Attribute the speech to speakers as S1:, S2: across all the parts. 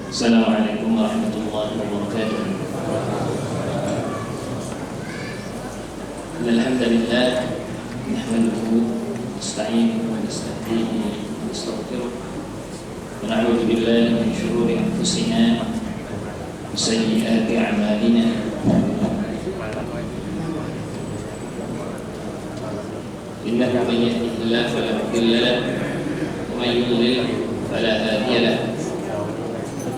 S1: Assalamualaikum warahmatullahi wabarakatuh. Alhamdulillah, nahmaduhu, nasta'inuhu wa nasta'dihi wa nastaghfiruh wa na'udzu billahi min shururi anfusina wa sayyiati a'malina. Innahu man yahdihillahu fala mudilla lahu wa man yudlil fala hadiya lahu.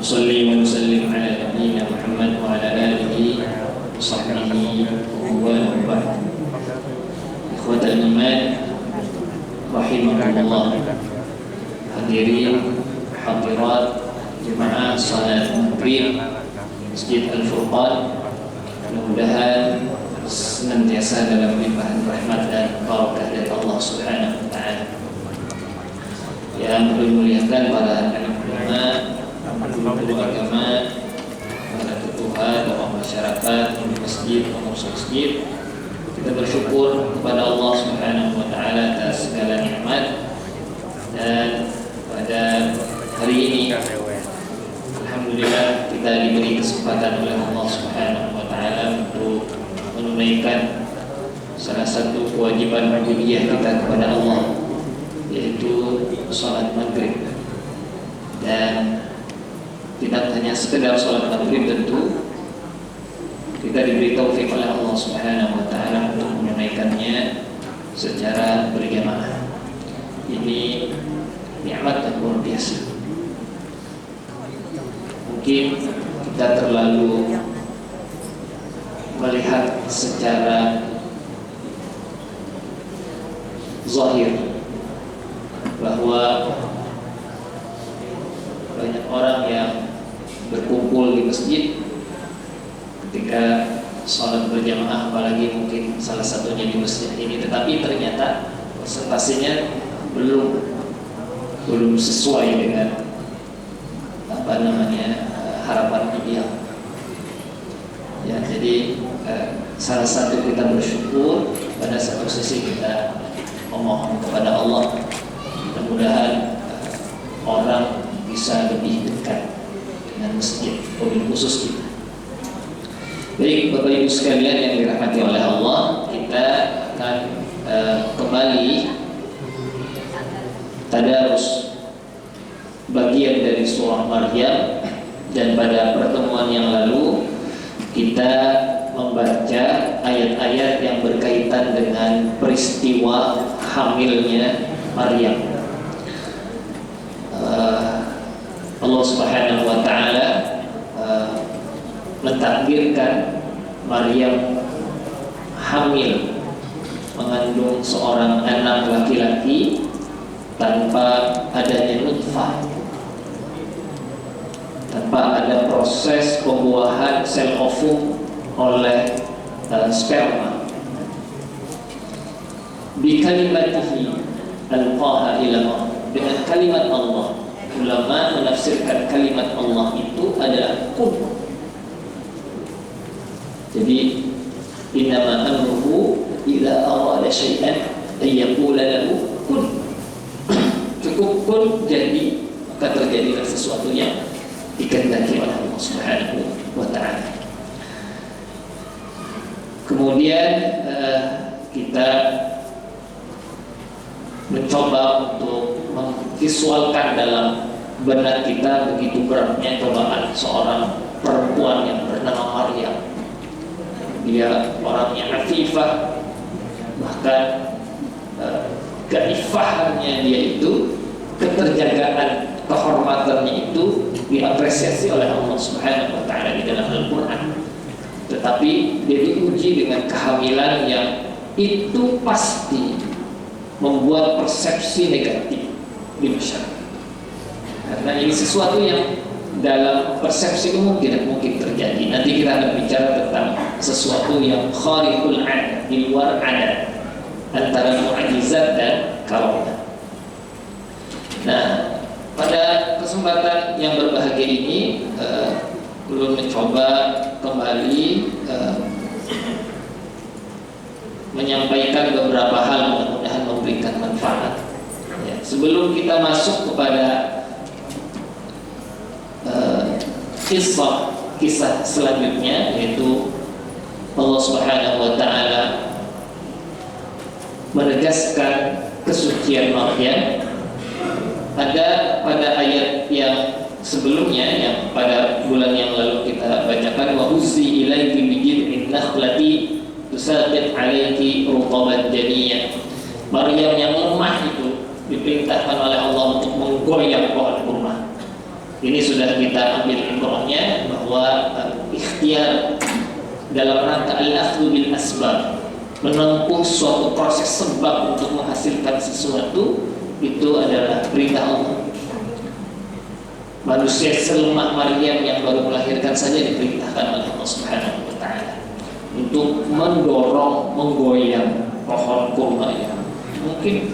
S1: Usalli wa nusallim ala nabiyyina Muhammad wa ala alihi wa sahbihi wa ba'd. Ikhwatal iman rahimakumullah. Hadirin hadirat jemaah salat maghrib Masjid Al-Furqan, mudah-mudahan senantiasa dalam limpahan rahmat dan barakah dari Allah Subhanahu wa taala. Yang dimuliakan para anak ulama, guru agama, para ketua, tokoh masyarakat, masjid, pengurus masjid, kita bersyukur kepada Allah Subhanahu wa taala atas segala nikmat. Dan pada hari ini alhamdulillah kita diberi kesempatan oleh Allah Subhanahu wa taala untuk menunaikan salah satu kewajiban ubudiyah kita kepada Allah, yaitu salat maghrib. Dan tidak hanya sekedar sholat maghrib, tentu kita diberi taufik oleh Allah Subhanahu wa taala untuk menunaikannya secara berjamaah. Ini nikmat yang luar biasa. Mungkin kita terlalu melihat secara zahir bahwa banyak orang yang berkumpul di masjid ketika sholat berjamaah, apalagi mungkin salah satunya di masjid ini, tetapi ternyata presentasinya belum sesuai dengan harapan ideal. Ya, jadi salah satu kita bersyukur, pada satu sisi kita memohon kepada Allah, mudah-mudahan orang bisa lebih dekat dengan masjid, wabil khusus kita. Baik, Bapak Ibu sekalian yang dirahmati oleh Allah, kita akan kembali tadarus bagian dari surah Maryam. Dan pada pertemuan yang lalu kita membaca ayat-ayat yang berkaitan dengan peristiwa hamilnya Maryam. Allah Subhanahu wa taala mentakdirkan Maryam hamil, mengandung seorang anak laki-laki tanpa adanya nutfah, tanpa ada proses pembuahan sel ovum oleh sperma. Bi kalimatihi alqaha ila, dengan kalimat Allah. Ulama menafsirkan kalimat Allah itu adalah kun. Jadi innama amruhu idza arada syai'an ay yaqula lahu kun. Cukup kun, jadi maka terjadilah sesuatu yang dikehendaki oleh Allah Subhanahu wa taala. Kemudian kita mencoba untuk memvisualkan dalam benak kita begitu beratnya cobaan seorang perempuan yang bernama Maryam. Dia orangnya afifah, bahkan keifahannya dia itu, keterjagaan kehormatannya itu diapresiasi oleh Allah Subhanahu wa taala di dalam Al-Qur'an. Tetapi dia diuji dengan kehamilan yang itu pasti membuat persepsi negatif di masyarakat. Karena ini sesuatu yang dalam persepsi umum tidak mungkin terjadi. Nanti kita akan bicara tentang sesuatu yang khariqul 'adat, di luar adat, antara mukjizat dan karamah. Nah, pada kesempatan yang berbahagia ini belum mencoba kembali menyampaikan beberapa hal, mudah-mudahan memberikan manfaat. Sebelum kita masuk kepada kisah selanjutnya, yaitu Allah Subhanahu wa Ta'ala menegaskan kesucian Maryam. Ada pada ayat yang sebelumnya, yang pada bulan yang lalu kita bacakan, wa huzzi ilaiki bijid'in nakhlati tusaqit 'alaiki rutaban janiyya. Maryam yang lemah itu diperintahkan oleh Allah untuk menggoyang pohon kurma. Ini sudah kita ambil ibrahnya, bahwa ikhtiar dalam rangka al-akhdhu bil asbab, menempuh suatu proses sebab untuk menghasilkan sesuatu, itu adalah perintah Allah. Manusia selemah Maryam yang baru melahirkan saja diperintahkan oleh Allah Subhanahu wa Ta'ala untuk mendorong, menggoyang pohon kurma yang mungkin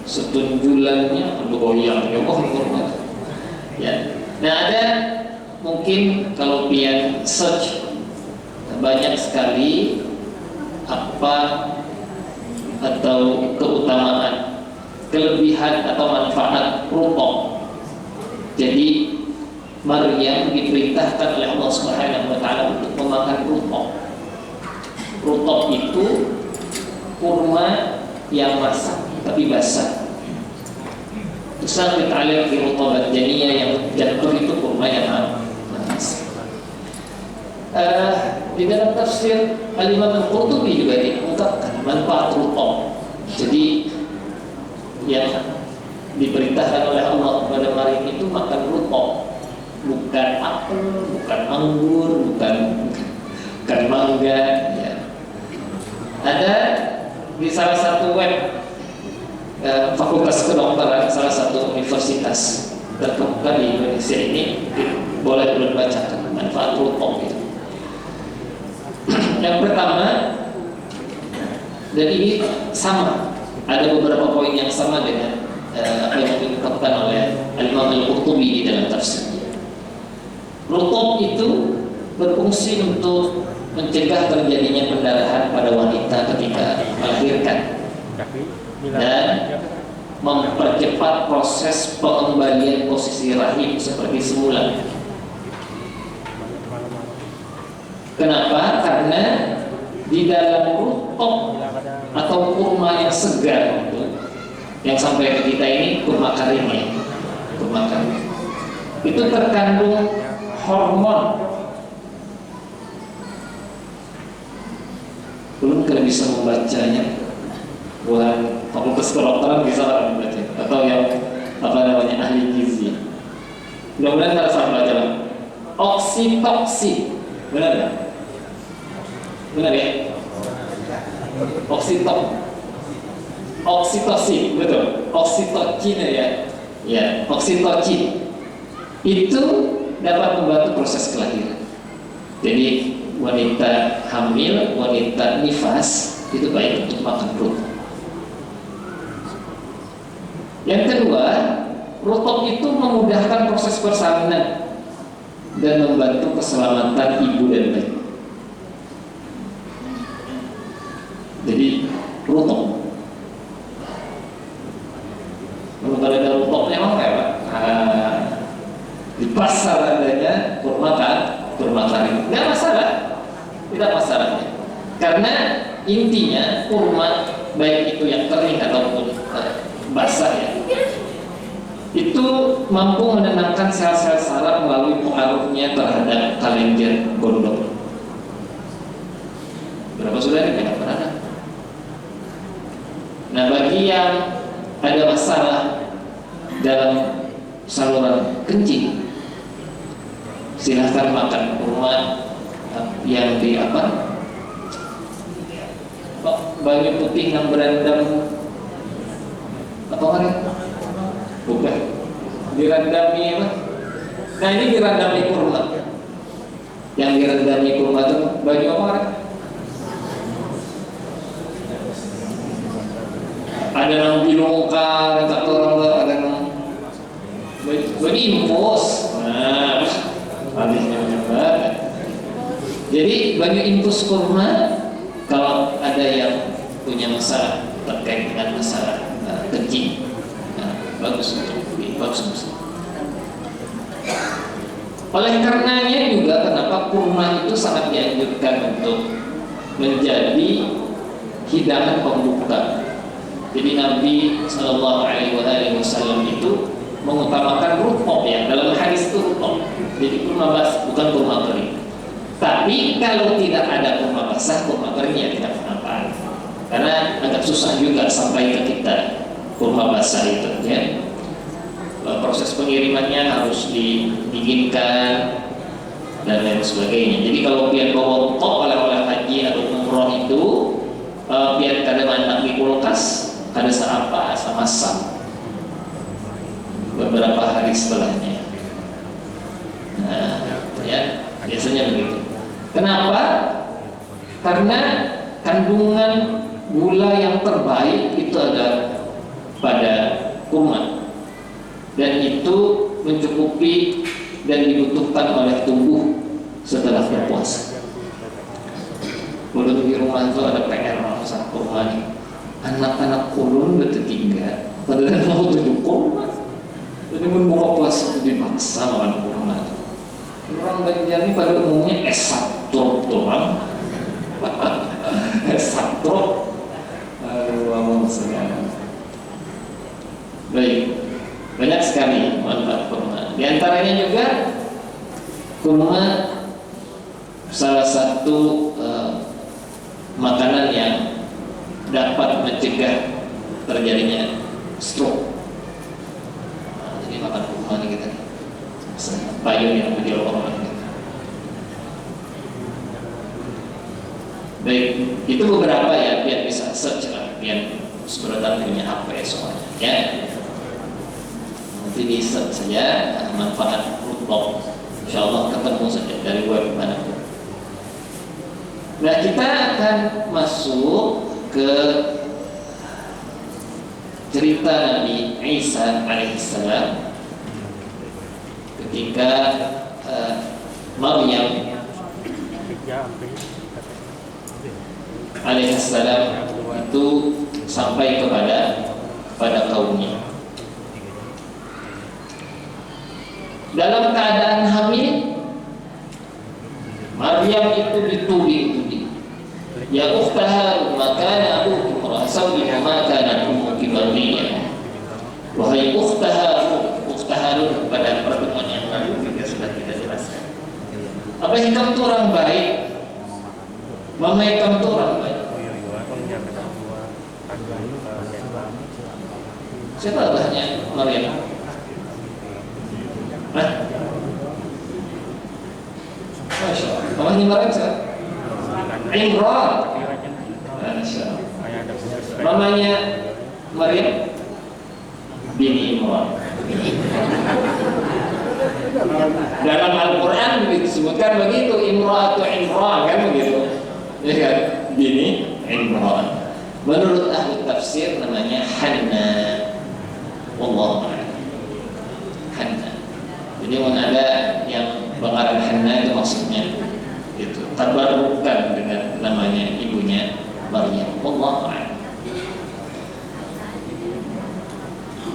S1: setunjulannya bergoyang, ya pohon kurma. Ya. Nah, ada mungkin kalau pian search banyak sekali apa atau keutamaan, kelebihan atau manfaat rupok. Jadi Maryam diperintahkan oleh Allah Subhanahu wa Ta'ala untuk memakan rupok. Rupok itu kurma yang masak tapi basah. Tusaqit 'alaiki rutaban janiyya, yang jatuh itu kurma yang masak. Di dalam tafsir Al-Imam Al-Qurtubi juga diungkapkan manfaat rupok. Jadi yang diperintahkan oleh Allah kepada Maryam itu makan rupok, bukan apel, bukan anggur, bukan mangga. Ya. Ada di salah satu web Fakultas Kedokteran salah satu universitas terkemuka di Indonesia ini, boleh bacakan manfaat rupok itu. Yang pertama, dan ini sama, ada beberapa poin yang sama dengan apa yang diungkapkan oleh Al-Imam Al-Qurtubi di dalam tafsirnya. Rutub itu berfungsi untuk mencegah terjadinya pendarahan pada wanita ketika melahirkan dan mempercepat proses pengembalian posisi rahim seperti semula. Kenapa? Karena di dalam rutub atau kurma yang segar itu, yang sampai ke kita ini kurma karim ya, kurma karim, itu terkandung hormon. Belum kalian bisa membacanya, buat fakultas kedokteran bisa lah membaca, atau yang apa namanya ahli gizi. Mudah-mudahan nggak salah baca lah. Oksitoksin, benar ya? Benar ya? Oksitosin, betul. Oksitokin ya. Ya, oksitokin itu dapat membantu proses kelahiran. Jadi wanita hamil, wanita nifas itu baik untuk makan rutub. Yang kedua, rutub itu memudahkan proses persalinan dan membantu keselamatan ibu dan bayi. Jadi rutub, kalau ada rutubnya emang kayak apa? Di pasar adanya kurma karim, nggak masalah, tidak masalahnya. Karena intinya kurma, baik itu yang kering ataupun basah ya, itu mampu menenangkan sel-sel saraf melalui pengaruhnya terhadap kelenjar gondok. Berapa sudah ini pernah? Nah, bagi yang ada masalah dalam saluran kencing, silahkan makan kurma yang di apa? Banyu putih yang berendam apa kan? Bukan. Direndami apa? Nah, ini direndami kurma. Yang direndami kurma itu banyu apa kan? Ada yang bilongkan, kata orang, ada yang banyu infus. Nah, alihnya banyak banget. Jadi banyu infus kurma, kalau ada yang punya masalah terkait dengan masalah kencing, bagus untuk. Oleh karenanya juga kenapa kurma itu sangat dianjurkan untuk menjadi hidangan pembuka. Jadi Nabi Shallallahu Alaihi Wasallam itu mengutamakan rukop ya, dalam hadis itu rukop. Jadi kurma basah bukan kurma kering. Tapi kalau tidak ada kurma basah, kurma kering ya tidak apa-apa. Karena agak susah juga sampai ke kita kurma basah itu ya. Proses pengirimannya harus didinginkan dan lain sebagainya. Jadi kalau biar bawa rukop oleh haji atau umroh itu biar kadang anak di kulkas, ada apa sama masak beberapa hari setelahnya. Nah, ya biasanya begitu. Kenapa? Karena kandungan gula yang terbaik itu ada pada kurma. Dan itu mencukupi dan dibutuhkan oleh tubuh setelah berpuasa. Ulun di rumah itu ada PR masak kurma nih. Anak-anak ulun bertiga, padahal mau tujuh kurma. Jadi membuka puasa itu dipaksa makan kurma. Orang Banjar ini pada umumnya S1 doang. S1. Aduh, apa maksudnya? Baik. Banyak sekali manfaat kurma. Di antaranya juga kurma salah satu makanan yang dapat mencegah terjadinya stroke. Nah, jadi makan kurma nih kita nih. Payung yang beliau orang gitu. Baik, itu beberapa ya biar bisa search lah, biar sebenarnya punya HP soalnya ya. Nanti di search saja manfaat rukop, insyaallah ketemu saja dari web manapun. Nah, kita akan masuk ke cerita Nabi Isa alaihissalam ketika Maryam alaihissalam itu sampai pada kaumnya. Dalam keadaan hamil, Maryam itu dituding-tuding. Ya ukhta Harun, makana abuki imra'a sawin wa ma kanat ummuki baghiyya. Wahai ukhta Harun, pada pertemuan yang lalu juga sudah kita jelaskan. Apa hikam itu orang baik? Mama hikam itu orang baik. Siapa abahnya Maryam? Hah? Masya Allah. Mamanya Maryam siapa? Imran. Masya Allah. Mamanya Maryam bini Imran. Dalam Al-Quran disebutkan begitu, Imra'atu Imran, kan begitu, ya kan, bini Imran. Menurut ahli tafsir namanya Hanna. Wallahu a'lam. Hanna. Jadi ada yang pengarang Hanna itu maksudnya itu tabarukan dengan namanya ibunya Maryam. Wallahu a'lam.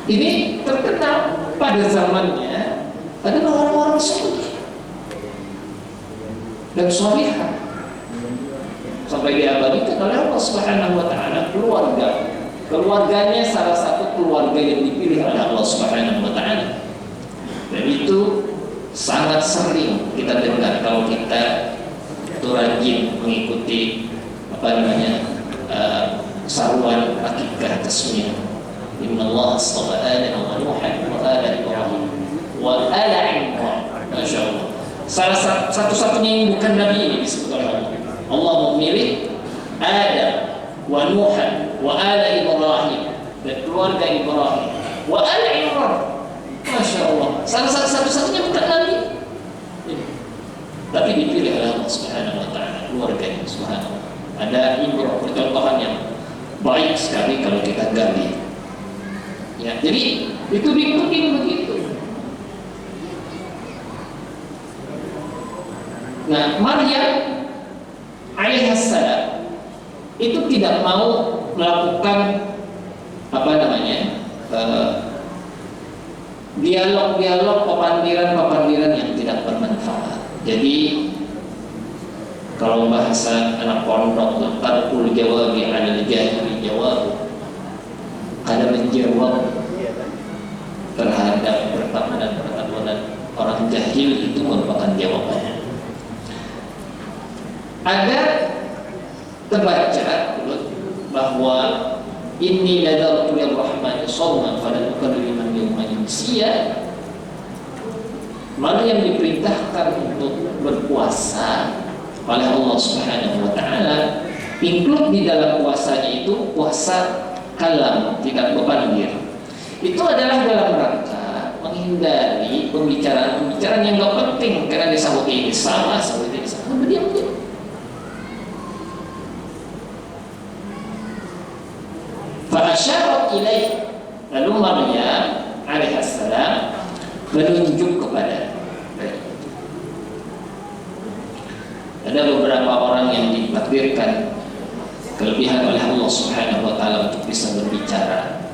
S1: Ini terkenal pada zamannya ada orang-orang soleh dan solihah sampai diabadikan oleh Allah Subhanahu wa taala keluarganya salah satu keluarga yang dipilih oleh Allah Subhanahu wa taala. Dan itu sangat sering kita dengar kalau kita itu rajin mengikuti saruan akikah tasmiyah. Inna Allah astafa Adam wa Nuhan wa ala Ibrahim wa ala Imran. Masya Allah. Salah satu-satunya yang bukan Nabi ini disebut oleh Allah. Allah memilih Adam wa Nuhan wa ala Ibrahim dan keluarga Ibrahim wa ala Imran. Masya Allah. Salah satu-satunya bukan Nabi. Tapi dipilih oleh Allah Subhanahu wa taala keluarganya Subhanahu. Ada ibrah percontohan yang baik sekali kalau kita gali. Ya, jadi itu diikutin begitu. Nah, Maryam alaihissalam itu tidak mau melakukan dialog-dialog, pepandiran yang tidak bermanfaat. Jadi kalau bahasa anak pondok, tarkul jawabi 'alal jahili jawab, ada menjawab terhadap pertanyaan orang jahil itu merupakan jawabannya. Agar terbaca bahwa inni nadartu lirrahmani shawman falan ukallima al-yawma insiya. Mana yang diperintahkan untuk berpuasa oleh Allah Subhanahu wa taala, include di dalam puasanya itu puasa kalam, tidak berpandir. Itu adalah dalam rangka menghindari pembicaraan yang gak penting, karena disambut ini sama, sambut ini sama, berdiam. Fa'asyarat ilaih, lalu Maryam alaihissalam menunjuk kepada ada beberapa orang yang ditakdirkan kelebihan oleh Allah Subhanahu wa taala untuk bisa berbicara.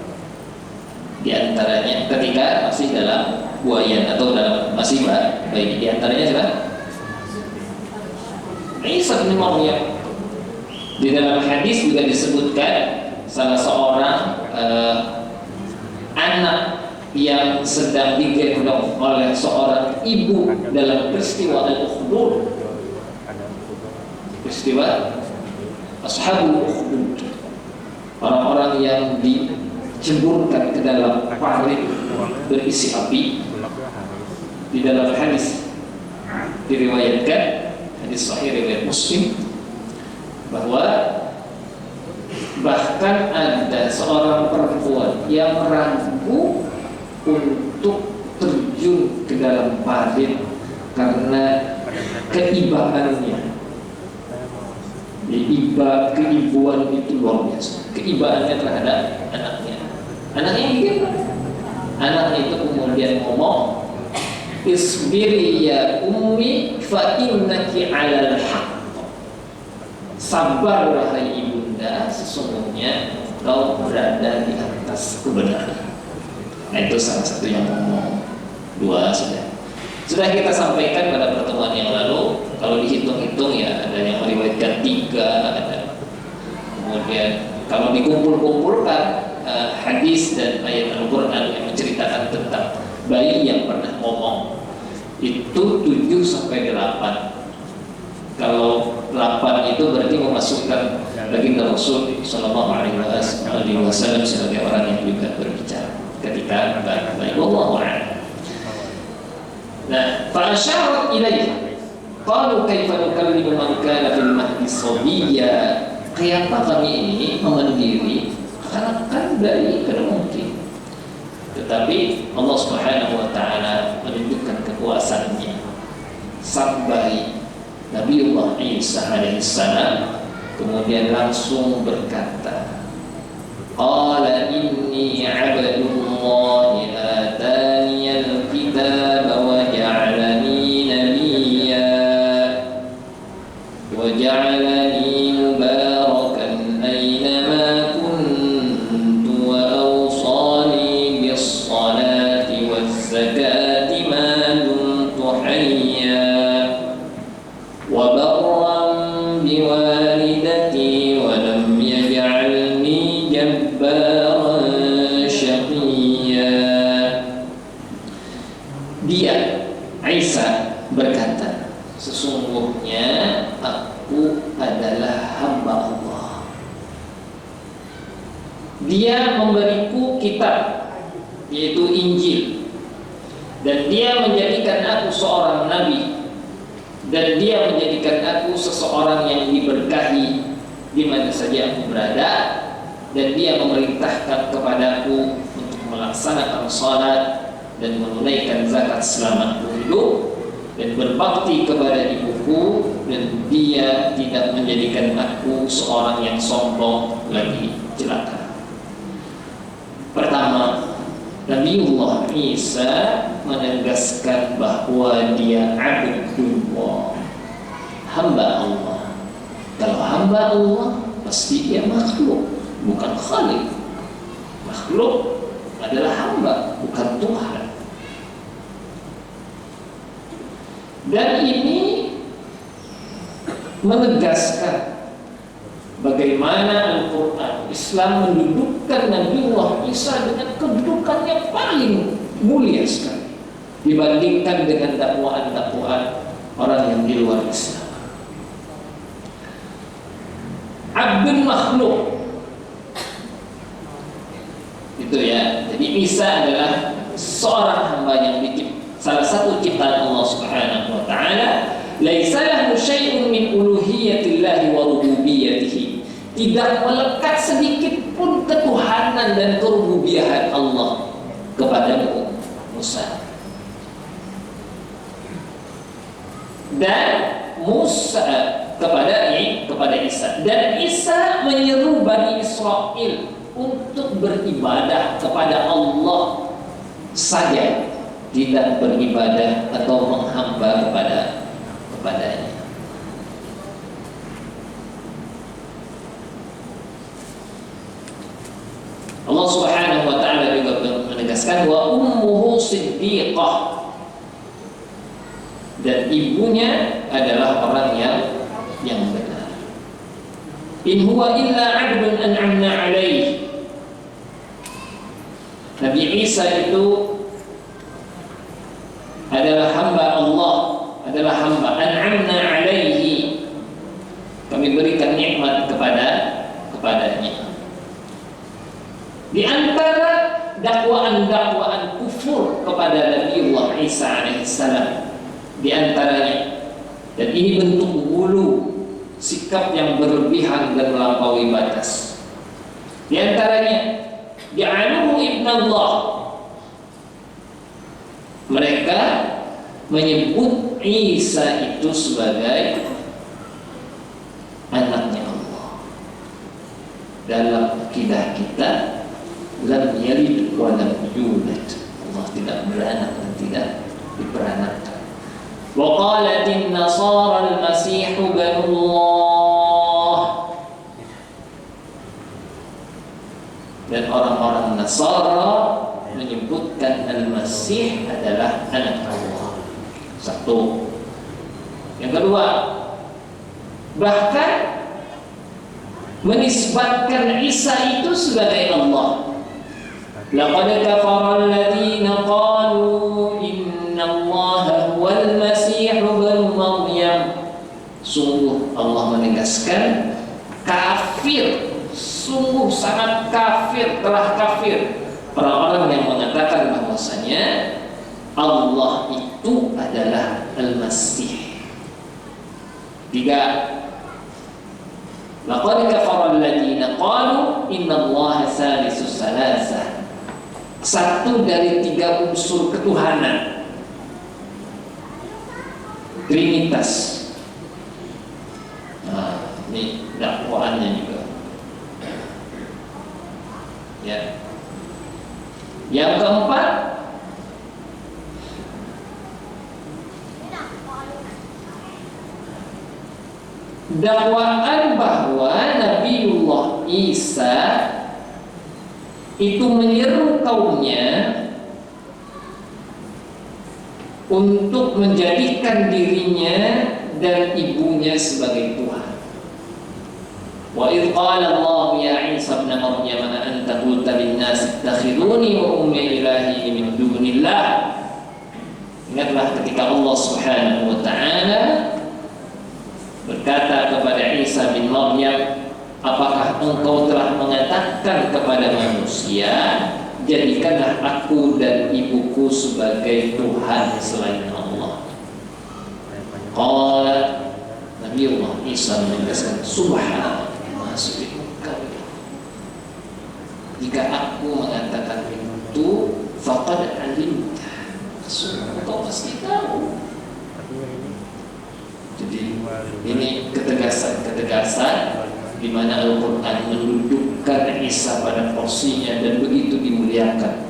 S1: Di antaranya ketika masih dalam buayan atau dalam masih bayi, di antaranya siapa? Isa bin Maryam. Di dalam hadis juga disebutkan salah seorang anak yang sedang digendong oleh seorang ibu dalam peristiwa al-ukhdud, peristiwa ashabul ukhdud, orang-orang yang diceburkan ke dalam parit berisi api. Di dalam hadis diriwayatkan, hadis sahih riwayat Muslim, bahwa bahkan ada seorang perempuan yang ragu untuk terjun ke dalam parit karena keibaannya. Keibuan itu luar biasa, keibaannya terhadap anaknya. Anaknya gimana? Anaknya itu kemudian ngomong, isbiri ya ummi fa innaki 'alal haqq. Sabar wahai ibunda, sesungguhnya kau berada di atas kebenaran. Nah, itu salah satu yang ngomong. Dua sudah kita sampaikan pada pertemuan yang lalu. Kalau dihitung-hitung ya ada yang meriwayatkan 3, ada. Kemudian kalau dikumpul-kumpulkan hadis dan ayat Al-Quran yang menceritakan tentang bayi yang pernah ngomong itu 7 sampai 8. Kalau 8 itu berarti memasukkan baginda Rasul Sallallahu Alaihi Wasallam sebagai orang yang juga berbicara ketika baik wallahu a'lam. Nah, fa asyarat ilaiha qalu kaifa nukallimu man kana fil mahdi sabiyya. Kenapa kami ini mendiri anak-anak bayi? Tidak mungkin. Tetapi Allah Subhanahu wa taala menunjukkan kekuasaannya sampai Nabiullah Isa alaihissalam kemudian langsung berkata, qala inni 'abdullahi ataniyal kitaba wa ja'alani nabiyya wa ja'alani mubarakan aynama kuntu wa awsani bis salati waz zakati ma dumtu hayya wa barran biwalidati wa lam yaj'alni jabbaran syaqiyya. Dia Isa berkata, sesungguhnya aku adalah hamba Allah. Dia memberiku kitab, yaitu Injil, dan dia menjadikan aku seorang nabi, dan dia menjadikan aku seseorang yang diberkahi di mana saja aku berada, dan dia memerintahkan kepadaku untuk melaksanakan salat dan menunaikan zakat selama aku hidup dan berbakti kepada ibuku, dan dia tidak menjadikan aku seorang yang sombong lagi celaka. Pertama, Nabiullah Isa menegaskan bahwa dia Abdullah, hamba Allah. Kalau hamba Allah pasti dia makhluk, bukan khalik. Makhluk adalah hamba, bukan Tuhan. Dan ini menegaskan bagaimana Al-Quran Islam mendudukkan Nabiullah Isa dengan kedudukan yang paling mulia sekali dibandingkan dengan dakwaan-dakwaan orang yang di luar Islam. Abdul makhluk itu ya. Jadi Isa adalah seorang hamba yang salah satu ciptaan Allah Subhanahu wa taala. Laisa lahu syai'un min uluhiyatillahi wa rububiyyatihi. Tidak melekat sedikit pun ketuhanan dan kerububiahan Allah kepada Musa. Dan Musa kepada Isa. Dan Isa menyeru Bani Israel untuk beribadah kepada Allah saja, tidak beribadah atau menghamba kepadanya. Allah Subhanahu wa taala juga menegaskan wa ummuhu siddiqah, dan ibunya adalah orang yang benar. In huwa illa 'abdun an'amna 'alaihi. Nabi Isa itu adalah hamba Allah, adalah hamba an'amna 'alaihi. Kami berikan nikmat kepadanya. Di antara dakwaan-dakwaan kufur kepada Nabiullah Isa alaihissalam, di antaranya, dan ini bentuk hulu sikap yang berlebihan dan melampaui batas. Di antaranya, ja'aluhu ibnallah. Mereka menyebut Isa itu sebagai anaknya Allah. Dalam akidah kita, lam yalid wa lam yulad. Allah tidak beranak dan tidak diperanakkan. Wa qalatin nasara al-masih ibnullah. Dan orang-orang Nasara menyebutkan Al-Masih adalah anak Allah. Satu. Yang kedua, bahkan menisbatkan Isa itu sebagai Allah. Laqad kafara alladziina qalu innallaha huwal masih ibnu Maryam. Sungguh Allah menegaskan kafir, sungguh sangat kafir, telah kafir orang-orang yang mengatakan bahwasanya Allah itu adalah Al-Masih. Tiga, laqad kafara alladziina qalu innallaha salisus salasah. Satu dari tiga unsur ketuhanan, Trinitas. Nah, ini dakwaannya juga. Ya. Yang keempat, dakwaan bahwa Nabiullah Isa itu menyeru kaumnya untuk menjadikan dirinya dan ibunya sebagai Tuhan. Wa idh qala Allah ya Isa ibn Maryam anta qulta lin-nas ittakhiduni wa ummi ilahi min dunillah. Ingatlah ketika Allah Subhanahu wa taala berkata kepada Isa bin Maryam, apakah engkau telah mengatakan kepada manusia, jadikanlah aku dan ibuku sebagai Tuhan selain Allah? Qala Nabiullah Isa menegaskan, subhanallah, maksud engkau. Jika aku mengatakan itu, faqad alimta, engkau pasti tahu. Jadi ini ketegasan di mana Al-Quran mendudukkan Isa pada porsinya dan begitu dimuliakan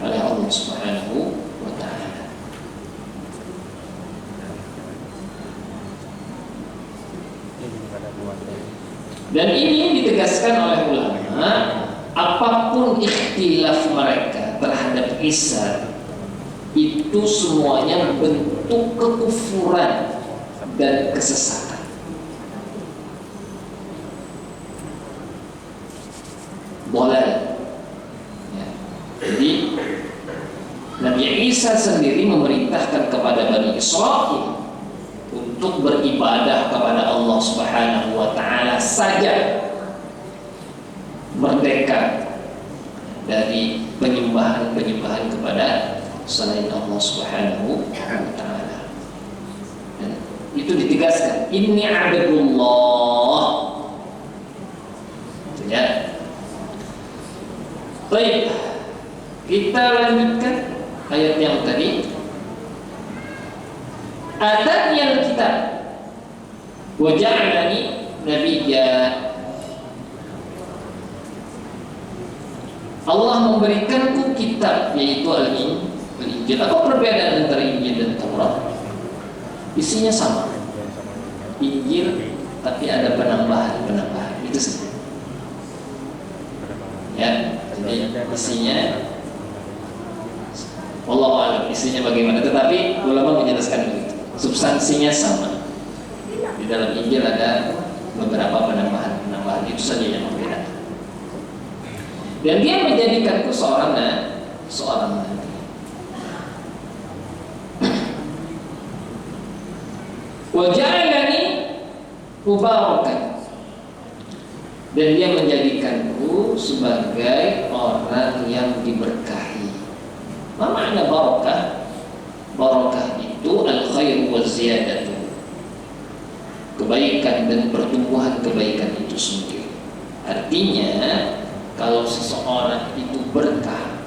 S1: oleh Allah Subhanahu wa ta'ala. Dan ini ditegaskan oleh ulama, apapun ikhtilaf mereka terhadap Isa itu semuanya bentuk kekufuran dan kesesatan. Boleh. Ya. Jadi Nabi Isa sendiri memerintahkan kepada Bani Israil untuk beribadah kepada Allah Subhanahu wa Ta'ala saja, merdeka dari penyembahan kepada selain Allah Subhanahu wa Ta'ala. Dan itu ditegaskan, inni abdullah. Ya. Baik, kita lanjutkan ayat yang tadi. Atani al-kitab wa ja'alani nabiyya. Allah memberikanku kitab, yaitu Al-Injil. Apa perbedaan antara Injil dan Taurat? Isinya sama, Injil, tapi ada penambahan. Itu saja. Ya, jadi isinya wallahu a'lam isinya bagaimana, tetapi ulama menjelaskan begitu. Substansinya sama. Di dalam Injil ada beberapa penambahan, itu saja yang berbeda. Dan dia menjadikanku seorang nabi. Wa ja'alani mubarakan. Dan dia menjadikanku sebagai orang yang diberkahi. Apa makna barakah? Barakah itu al-khair wa ziyadatu, kebaikan dan pertumbuhan kebaikan itu sendiri. Artinya kalau seseorang itu berkah,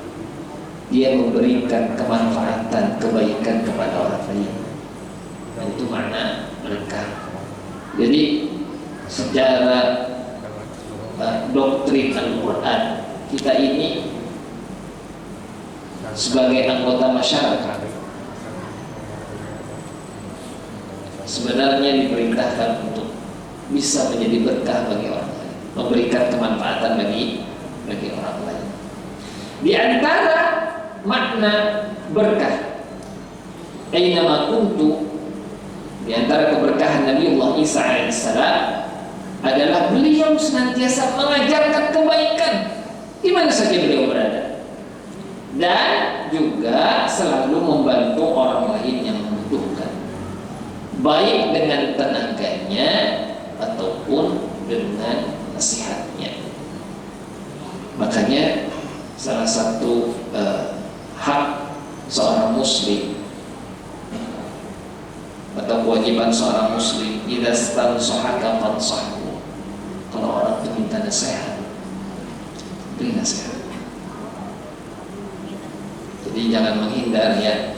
S1: dia memberikan kemanfaatan kebaikan kepada orang lain. Dan itu makna berkah. Jadi secara doktrin Al-Quran, kita ini sebagai anggota masyarakat sebenarnya diperintahkan untuk bisa menjadi berkah bagi orang lain, memberikan kemanfaatan bagi orang lain. Di antara makna berkah, aynama kuntu, di antara keberkahan Nabiullah Isa alaihissalam adalah beliau senantiasa mengajarkan kebaikan di mana saja beliau berada, dan juga selalu membantu orang lain yang membutuhkan, baik dengan tenaganya ataupun dengan nasihatnya. Makanya salah satu hak seorang muslim atau kewajiban seorang muslim, idza stansahaka fansahhu. Kalau orang itu minta nasihat, beri nasihat. Jadi jangan menghindar ya.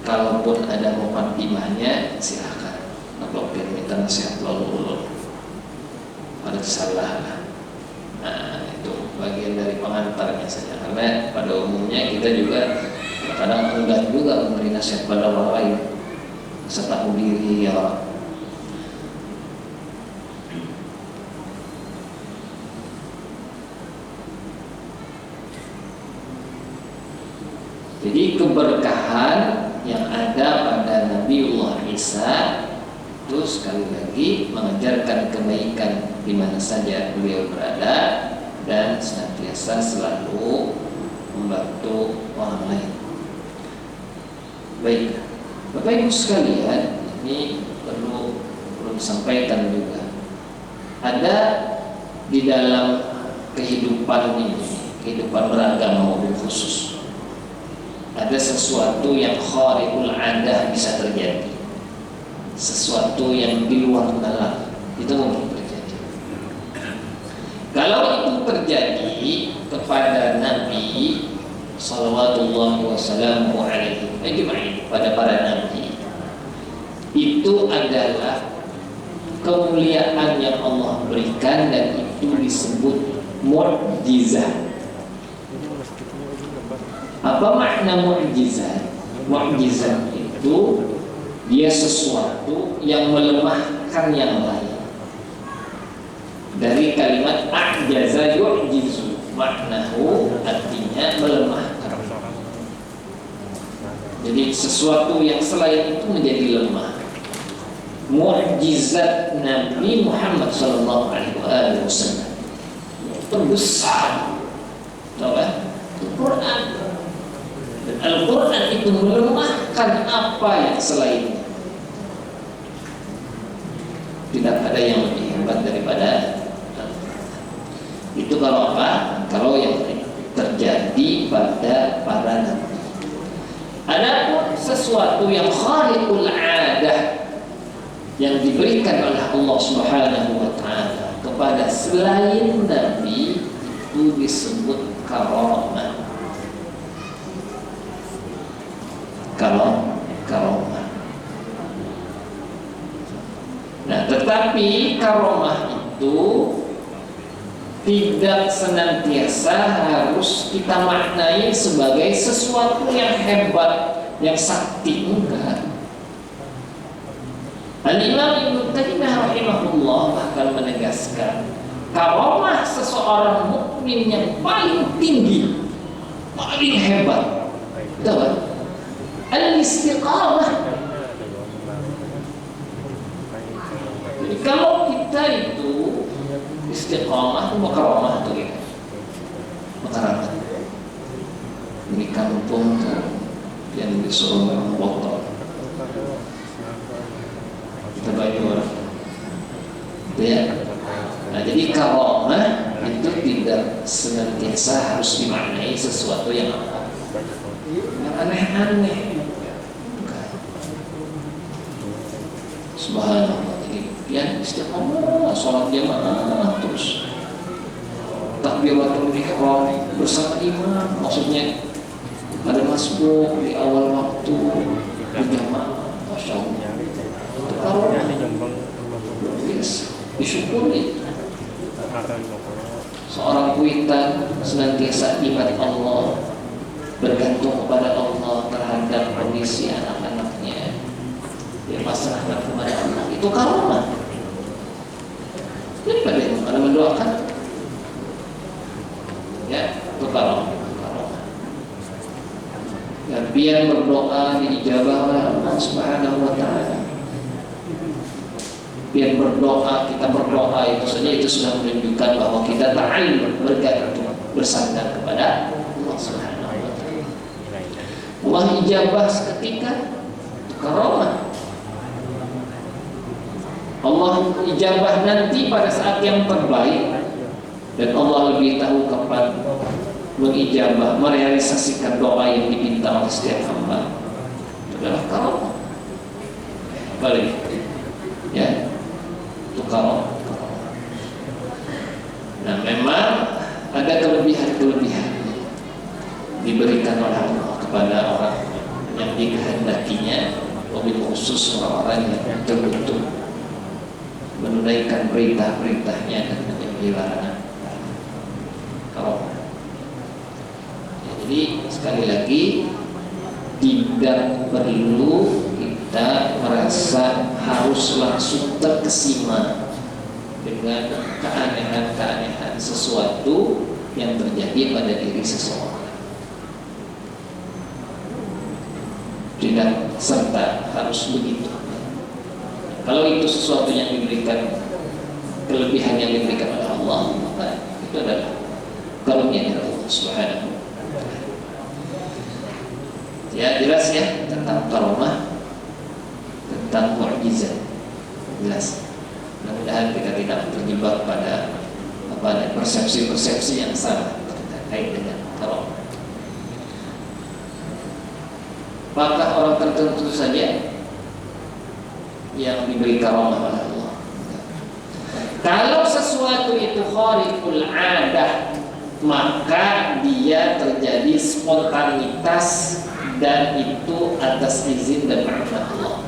S1: Kalaupun ada mukadimahnya, silakan. Kalau minta nasihat lalu ada salah. Nah, itu bagian dari pengantarnya saja. Karena pada umumnya kita juga kadang enggan juga memberi nasihat pada orang lain, serta diri ya. Jadi keberkahan yang ada pada Nabiullah Isa itu sekali lagi mengajarkan kebaikan di mana saja beliau berada dan senantiasa selalu membantu orang lain. Baik, Bapak Ibu sekalian, ini perlu disampaikan juga. Ada di dalam kehidupan ini, kehidupan beragama maupun khusus, ada sesuatu yang khariqul adah bisa terjadi, sesuatu yang di luar nalar itu mungkin terjadi. Kalau itu terjadi kepada Nabi sallallahu wasallam alaihi pada para nabi, itu adalah kemuliaan yang Allah berikan, dan itu disebut mukjizat. Apa makna mukjizat? Mukjizat itu dia sesuatu yang melemahkan yang lain. Dari kalimat a'jaza yu'jizu, maknahu artinya melemahkan. Jadi sesuatu yang selain itu menjadi lemah. Mukjizat Nabi Muhammad sallallahu alaihi wasallam terbesar, apa? Al-Quran. Dan Al-Quran itu melemahkan apa yang selainnya. Tidak ada yang lebih hebat daripada itu. Kalau apa? Kalau yang terjadi pada para nabi. Adapun sesuatu yang khariqul 'adah yang diberikan oleh Allah Subhanahu wa taala kepada selain nabi itu disebut karamah. Karamah. Nah, tetapi karamah itu tidak senantiasa harus kita maknai sebagai sesuatu yang hebat, yang sakti, enggak. Al-Imam Ibnu Taimiyah rahimahullah bahkan menegaskan karamah seseorang mukmin yang paling tinggi, paling hebat, betul? Al-istiqamah. Jadi kalau kita itu istiqamah, itu karamah tuh ya, karamah. Ini kampung tuh yang disuruh memotong. Kita bagi orang, ya. Nah, jadi karamah itu tidak senantiasa harus dimaknai sesuatu yang apa? Yang aneh-aneh. Subhanallah. Jadi ya istiqamah, sholat jamaah terus takbiratul ihram bersama imam, maksudnya ada masbuk di awal waktu berjamaah, masya Allah. Kalau disyukuri seorang kuitan senantiasa ibadah Allah, bergantung kepada Allah terhadap kondisi anak-anaknya, dia pasrahkan kepada Allah, itu karamah. Jadi pada itu ada mendoakan, ya itu karamah. Dan biar berdoa diijabah oleh Allah Subhanahu wa taala. Biar berdoa, kita berdoa itu saja itu sudah menunjukkan bahwa kita ta'ayyun, bergantung, bersandar kepada Allah Subhanahu wa taala. Allah ijabah seketika, karamah. Allah ijabah nanti pada saat yang terbaik, dan Allah lebih tahu kapan mengijabah, merealisasikan doa yang diminta oleh setiap hamba. Itu adalah karamah. Balik, ya, itu karamah. Nah, memang ada kelebihan-kelebihan diberikan oleh Allah kepada orang yang dikehendakinya, lebih khusus orang-orang yang terbentuk menunaikan perintah-perintahnya dan menjauhi larangan. Karamah. Jadi sekali lagi tidak perlu kita merasa harus langsung terkesima dengan keanehan-keanehan sesuatu yang terjadi pada diri seseorang. Tidak serta harus begitu. Kalau itu sesuatu yang diberikan, kelebihan yang diberikan oleh Allah, maka itu adalah karunia dari Allah Subhanahu. Ya, jelas ya tentang karamah, tentang mukjizat, jelas. Mudah-mudahan kita tidak terjebak pada persepsi-persepsi yang salah terkait dengan karamah. Apakah orang tertentu saja yang diberi karamah oleh Allah? Kalau sesuatu itu khariqul 'adah, maka dia terjadi spontanitas, dan itu atas izin dan rahmat Allah.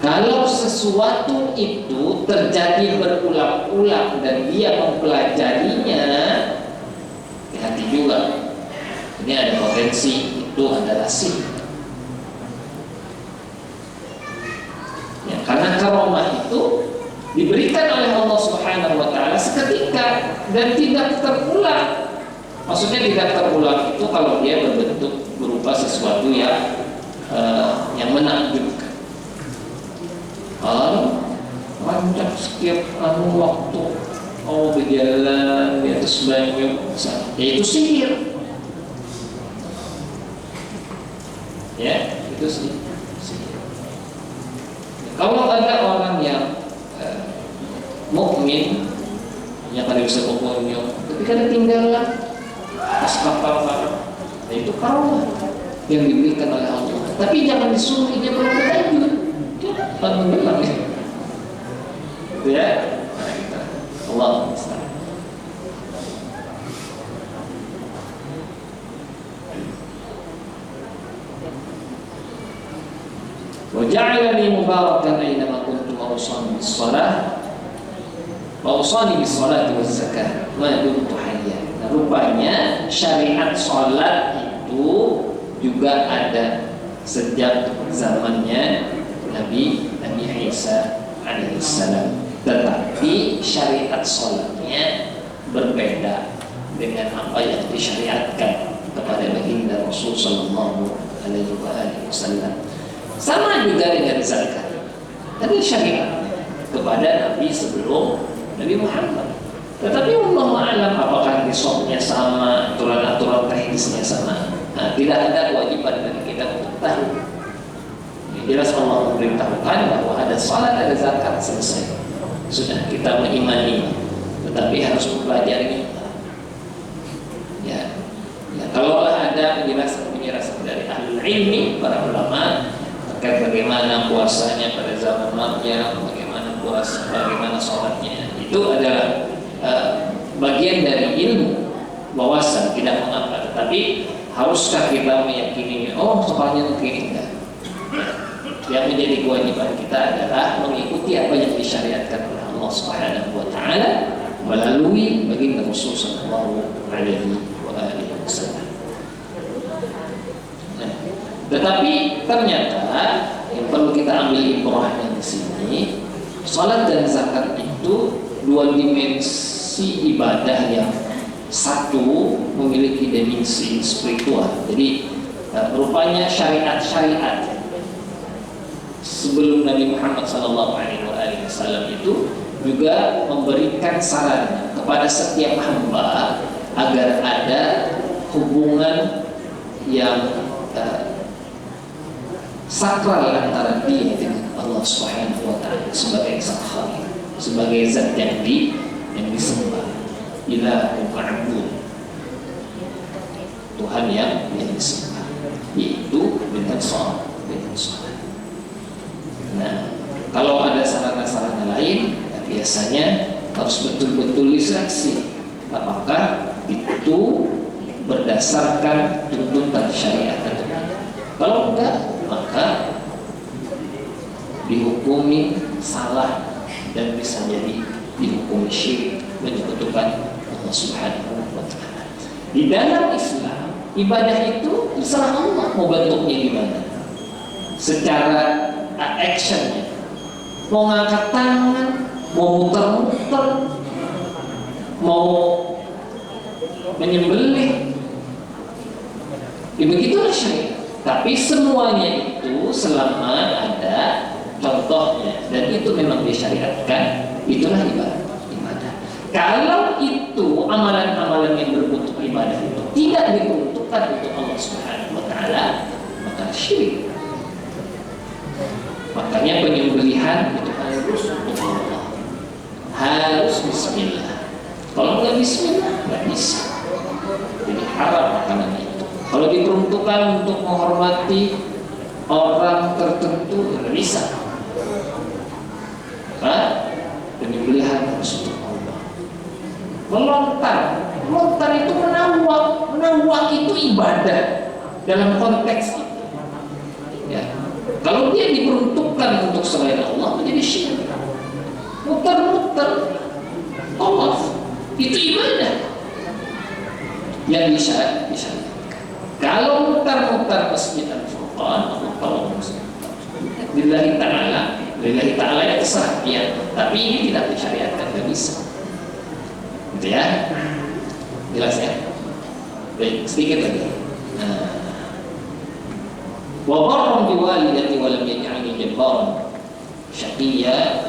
S1: Kalau sesuatu itu terjadi berulang-ulang dan dia mempelajarinya, hati juga. Ini ada potensi itu adalah sihir. Ya, karena karamah itu diberikan oleh Allah Subhanahu wa taala seketika dan tidak terulang. Maksudnya tidak terulang itu kalau dia berbentuk berupa sesuatu yang menakjubkan. Panjang setiap waktu berjalan di atas banyu, ya itu sihir. Ya, itu sihir. Kalau ada orang yang mukmin, yang kada bisa berkunjung, tapi kada tinggalan pas kapal, itu karomah yang diberikan oleh Allah. Tapi jangan disuruh dia bertahajud, dia tenggelam ya. Ya, Allah Musta'an. Waja'alani mubarakan aynama kuntu awsani bis-shalah wa awsani bis-salati waz-zakah ma dumtu hayya. Nah, rupanya syariat salat itu juga ada sejak zamannya Nabi Isa alaihissalam. Tetapi syariat salatnya berbeda dengan apa yang disyariatkan kepada baginda Rasul sallallahu alaihi wasallam. Sama juga dengan zakat. Tadi syariat kepada Nabi sebelum Nabi Muhammad. Tetapi Allah alam apakah nisabnya sama, aturan-aturan teknisnya sama. Nah, tidak ada kewajiban bagi kita untuk tahu. Jelas Allah memberitahukan bahwa ada salat, ada zakat, selesai. Sudah kita mengimani, tetapi harus mempelajarinya. Ya, kalau ada penjelasan dari ahli ilmi, para ulama terkait bagaimana puasanya pada zaman Makkah, bagaimana sholatnya, itu adalah bagian dari ilmu wawasan, tidak mengapa. Tetapi haruskah kita meyakini sholatnya begini? Enggak. Yang menjadi kewajiban kita adalah mengikuti apa yang disyariatkan oleh Allah Subhanahu wa taala melalui baginda Rasul sallallahu alaihi wasallam. Nah, tetapi ternyata yang perlu kita ambil ibrahnya di sini, salat dan zakat itu dua dimensi ibadah yang satu memiliki dimensi spiritual. Jadi rupanya syariat-syariat sebelum Nabi Muhammad SAW itu juga memberikan saran kepada setiap hamba agar ada hubungan yang sakral antara dia dengan Allah Subhanahu wa taala sebagai sang khaliq, sebagai zat yang disembah, ilahul ma'bud, Tuhan yang disembah, yaitu dengan salat. Nah, kalau ada sarana-sarana lain, biasanya harus betul-betul diseleksi apakah itu berdasarkan tuntutan syariat atau tidak. Kalau enggak, maka dihukumi salah dan bisa jadi dihukumi syirik, menyekutukan Allah Subhanahu wa taala. Di dalam Islam, ibadah itu terserah Allah mau bentuknya gimana. Secara actionnya, mau ngangkat tangan, mau muter-muter, mau menyembelih, begitulah syariat. Tapi semuanya itu selama ada contohnya dan itu memang disyariatkan, itulah ibadah. Kalau itu amalan-amalan yang berbentuk ibadah itu tidak diperuntukkan untuk Allah Subhanahu wa taala, maka syirik. Makanya penyembelihan itu harus untuk Allah, harus bismillah. Kalau nggak bismillah nggak bisa, jadi haram makanan itu. Kalau diperuntukkan untuk menghormati orang tertentu nggak bisa. Penyembelihan harus untuk Allah. Melontar itu menawak itu ibadah dalam konteks itu. Ya. Kalau dia diperuntukkan untuk selain Allah menjadi syirik. Muter-muter, tawaf itu ibadah yang bisa. Kalau muter-muter Masjid Al-Furqan, Allah Lillahi ta'ala ya terserah ya. Tapi ini tidak disyariatkan, tidak bisa. Gitu ya, jelas ya. Baik, sedikit lagi. Wa barran bi walidati wa lam yaj'alni jabbaran syaqiyya.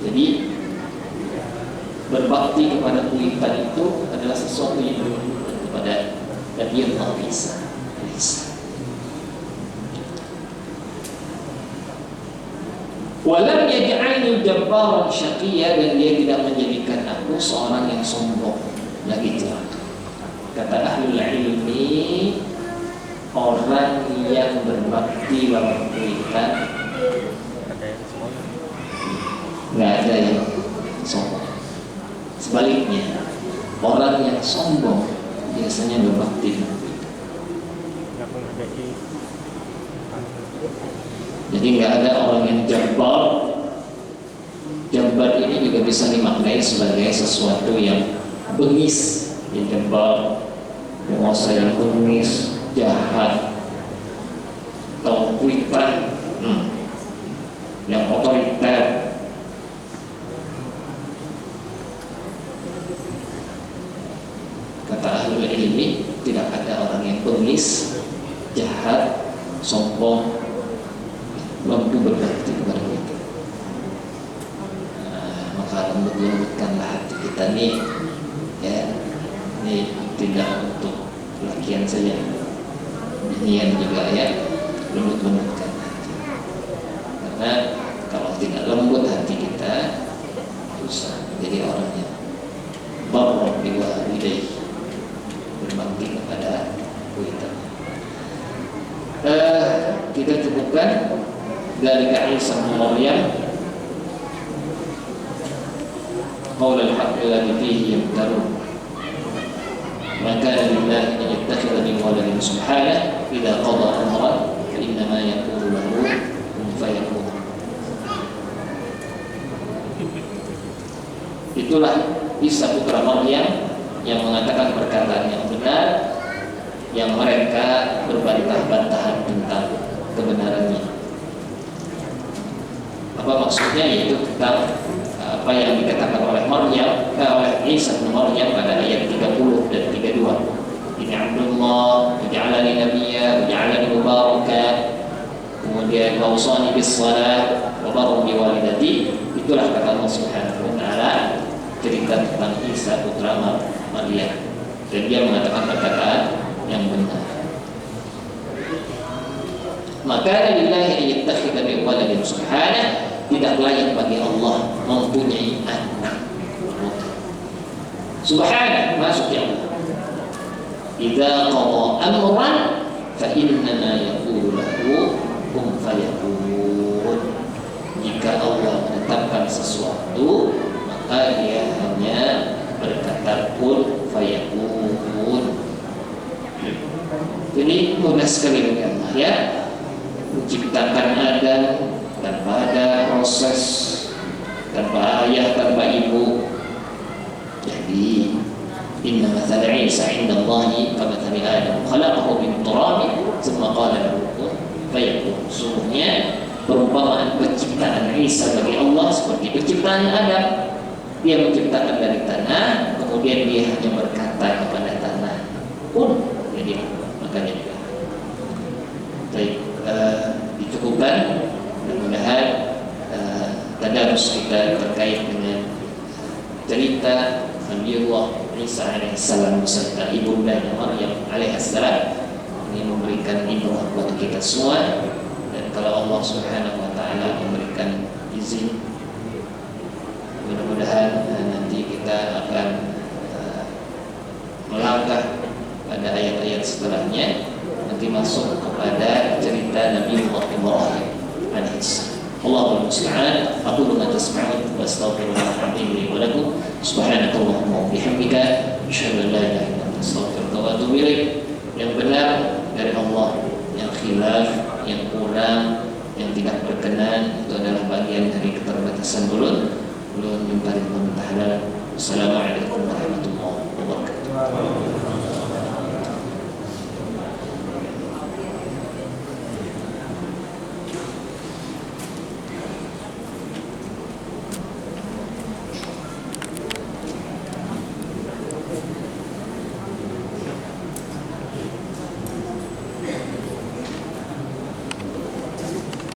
S1: Jadi berbakti kepada kuitan itu adalah sesuatu yang dilakukan kepada Nabi Allah Isa. Walam yaj'alni jabbaran syaqiyya, dan dia tidak menjadikan aku seorang yang sombong. Lagi itu. Kata ahlul ilmi, orang yang berbakti dalam kuitan nggak ada yang sombong. Sebaliknya, orang yang sombong biasanya berbakti dalam kuitan. Jadi nggak ada orang yang jabbar. Jabbar ini juga bisa dimaknai sebagai sesuatu yang bengis. Yang jabbar, penguasa yang bengis, jahat, atau kuitan, yang otoriter. Kata ahlul ilmi, tidak ada orang yang bengis, jahat, sombong, mampu berbakti kepada kita. Maka lembut-lembutkanlah hati kita nih, ya. Ini tidak untuk latihan saja, niat juga ya, lembut-lembutkan hati. Karena kalau tidak lembut hati kita, susah menjadi orang yang barra bi walidayhi, berbakti kepada kita. Kita cukupkan dari Isa bin Maryam, qaul al-haqq alladhi fihi yamtarun. Maka lillahi an yattakhidha min waladin subhanahu idza qada amran fa innama yaqulu lahu kun fayakun. Itulah Isa putra Maryam yang mengatakan perkataan yang benar, yang mereka berbantah-bantahan tentang kebenarannya. Apa maksudnya? Yaitu tentang apa yang dikatakan oleh Maryam, oleh Isa bin Maryam pada ayat 30 dan 32. Ini Abdullah, waja'alani nabiyya, waja'alani mubarakan, kemudian wausani bis shalah wa barra bi walidati. Itulah kata Allah Subhanahu wa taala cerita tentang Isa putra Maryam, dan dia mengatakan perkataan yang benar. Maka lillahi an yattakhidha min waladin subhanahu, tidak layak bagi Allah mempunyai anak. Subhanahu, maksudnya Allah. Idza qada amran fa innama yaqulu lahu kun fayakun. Jika Allah menetapkan sesuatu, maka dia hanya berkata kun fayakun. Jadi mudah sekali bagi Allah ya, menciptakan Adam tanpa ada proses, tanpa ayah, tanpa ibu. Jadi inna mathala Isa 'inda Allahi kamathali Adam khalaqahu min turab tsumma qala lahu kun fayakun. Sungguhnya perumpamaan penciptaan Isa bagi Allah seperti penciptaan Adam. Dia menciptakan dari tanah, kemudian dia hanya berkata kepada tanah kun, jadi makanya juga. Baik, dicukupkan. Mudah-mudahan tadarus kita terkait dengan cerita Nabiullah Isa alaihissalam beserta ibundanya Maryam alaihissalam ini memberikan ibrah buat kita semua. Dan kalau Allah Subhanahu wa taala memberikan izin, mudah-mudahan nanti kita akan melangkah pada ayat-ayat setelahnya, nanti masuk kepada cerita Nabiullah Ibrahim alaihissalam. Allahumma musta'an. Aqulu ma tasma'un wa astaghfirullahal azim li wa lakum. Subhanakallahumma wa bihamdika asyhadu an la ilaha illa anta astaghfiruka wa atubu ilaik. Yang benar dari Allah, yang khilaf, yang kurang, yang tidak berkenan itu adalah bagian dari keterbatasan mulut. Belum mencari halal. Assalamualaikum warahmatullahi wabarakatuh.